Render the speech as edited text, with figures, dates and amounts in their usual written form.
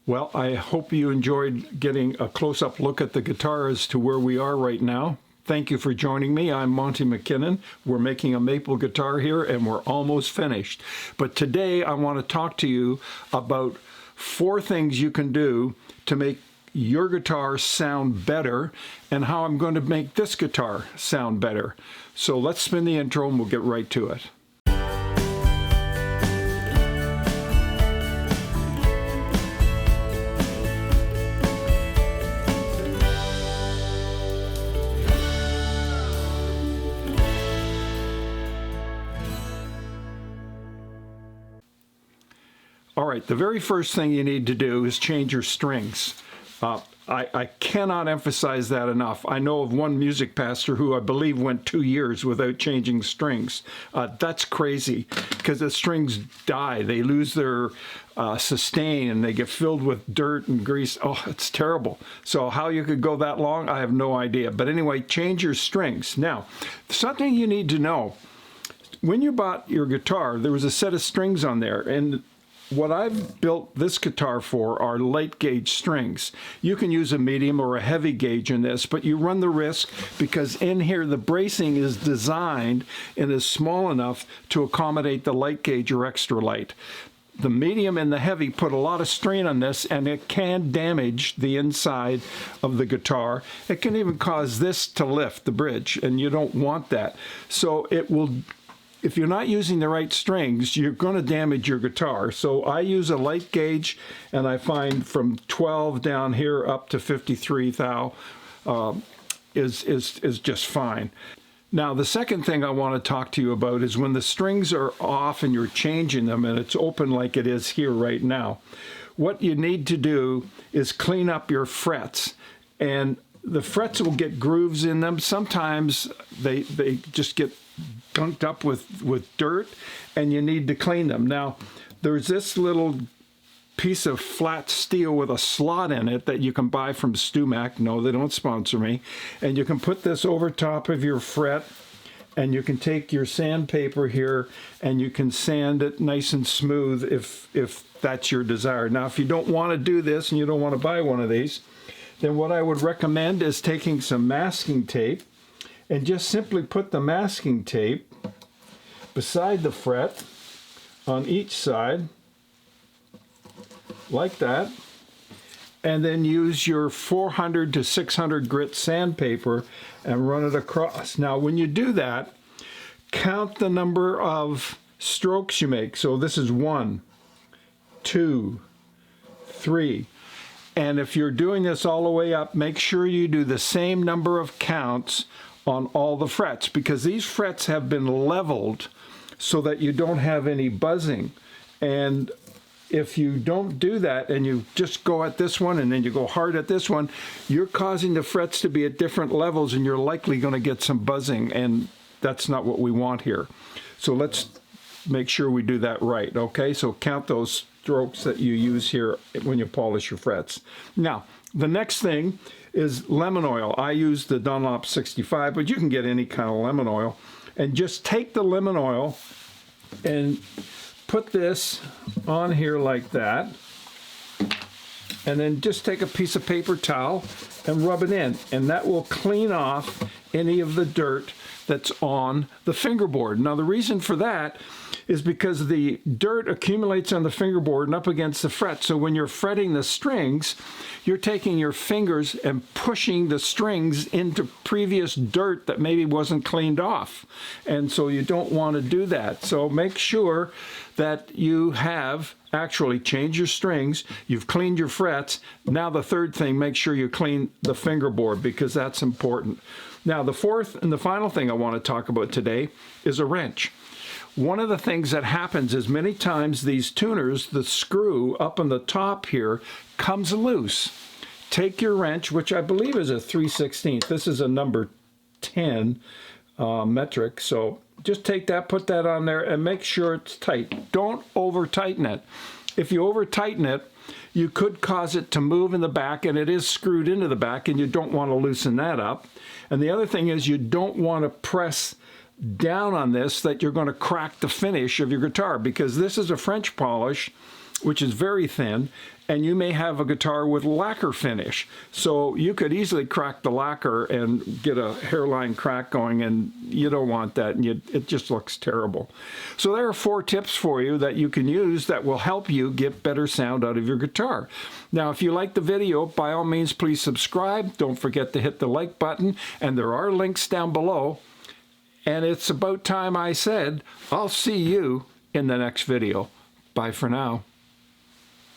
Well, I hope you enjoyed getting a close-up look at the guitar as to where we are right now. Thank you for joining me. I'm Monty McKinnon. We're making a maple guitar here and we're almost finished. But today I want to talk to you about 4 things you can do to make your guitar sound better and how I'm going to make this guitar sound better. So let's spin the intro and we'll get right to it. All right, the very first thing you need to do is change your strings. I cannot emphasize that enough. I know of one music pastor who I believe went 2 years without changing strings. That's crazy because the strings die. They lose their sustain and they get filled with dirt and grease. Oh, it's terrible. So how you could go that long, I have no idea. But anyway, change your strings. Now, something you need to know. When you bought your guitar, there was a set of strings on there, and what I've built this guitar for are light gauge strings. You can use a medium or a heavy gauge in this, but you run the risk because in here the bracing is designed and is small enough to accommodate the light gauge or extra light. The medium and the heavy put a lot of strain on this and it can damage the inside of the guitar. It can even cause this to lift the bridge and you don't want that. So it will, if you're not using the right strings, you're going to damage your guitar. So I use a light gauge, and I find from 12 down here up to 53 thou is just fine. Now, the second thing I want to talk to you about is when the strings are off and you're changing them and it's open like it is here right now. What you need to do is clean up your frets. And the frets will get grooves in them. Sometimes they just get gunked up with dirt and you need to clean them. Now, there's this little piece of flat steel with a slot in it that you can buy from StewMac. No, they don't sponsor me. And you can put this over top of your fret and you can take your sandpaper here and you can sand it nice and smooth if that's your desire. Now, if you don't want to do this and you don't want to buy one of these, then what I would recommend is taking some masking tape and just simply put the masking tape beside the fret on each side, like that, and then use your 400 to 600 grit sandpaper and run it across. Now, when you do that, count the number of strokes you make. So this is 1, 2, 3. And if you're doing this all the way up, make sure you do the same number of counts on all the frets, because these frets have been leveled so that you don't have any buzzing. And if you don't do that and you just go at this one and then you go hard at this one, you're causing the frets to be at different levels and you're likely going to get some buzzing, and that's not what we want here. So let's make sure we do that right, okay? So count those strokes that you use here when you polish your frets. Now, the next thing is lemon oil. I use the Dunlop 65, but you can get any kind of lemon oil. And just take the lemon oil and put this on here like that. And then just take a piece of paper towel and rub it in. And that will clean off any of the dirt that's on the fingerboard. Now, the reason for that is because the dirt accumulates on the fingerboard and up against the fret. So when you're fretting the strings, you're taking your fingers and pushing the strings into previous dirt that maybe wasn't cleaned off. And so you don't want to do that. So make sure that you have actually changed your strings, you've cleaned your frets. Now the third thing, make sure you clean the fingerboard, because that's important. Now the fourth and the final thing I want to talk about today is a wrench. One of the things that happens is many times these tuners, the screw up on the top here comes loose. Take your wrench, which I believe is a 3/16. This is a number 10 metric. So just take that, put that on there, and make sure it's tight. Don't over tighten it. If you over tighten it, you could cause it to move in the back, and it is screwed into the back, and you don't want to loosen that up. And the other thing is you don't want to press down on this that you're going to crack the finish of your guitar, because this is a French polish which is very thin, and you may have a guitar with lacquer finish. So you could easily crack the lacquer and get a hairline crack going, and you don't want that, and it just looks terrible. So there are 4 tips for you that you can use that will help you get better sound out of your guitar. Now, if you like the video, by all means, please subscribe. Don't forget to hit the like button, and there are links down below. And it's about time I said, I'll see you in the next video. Bye for now.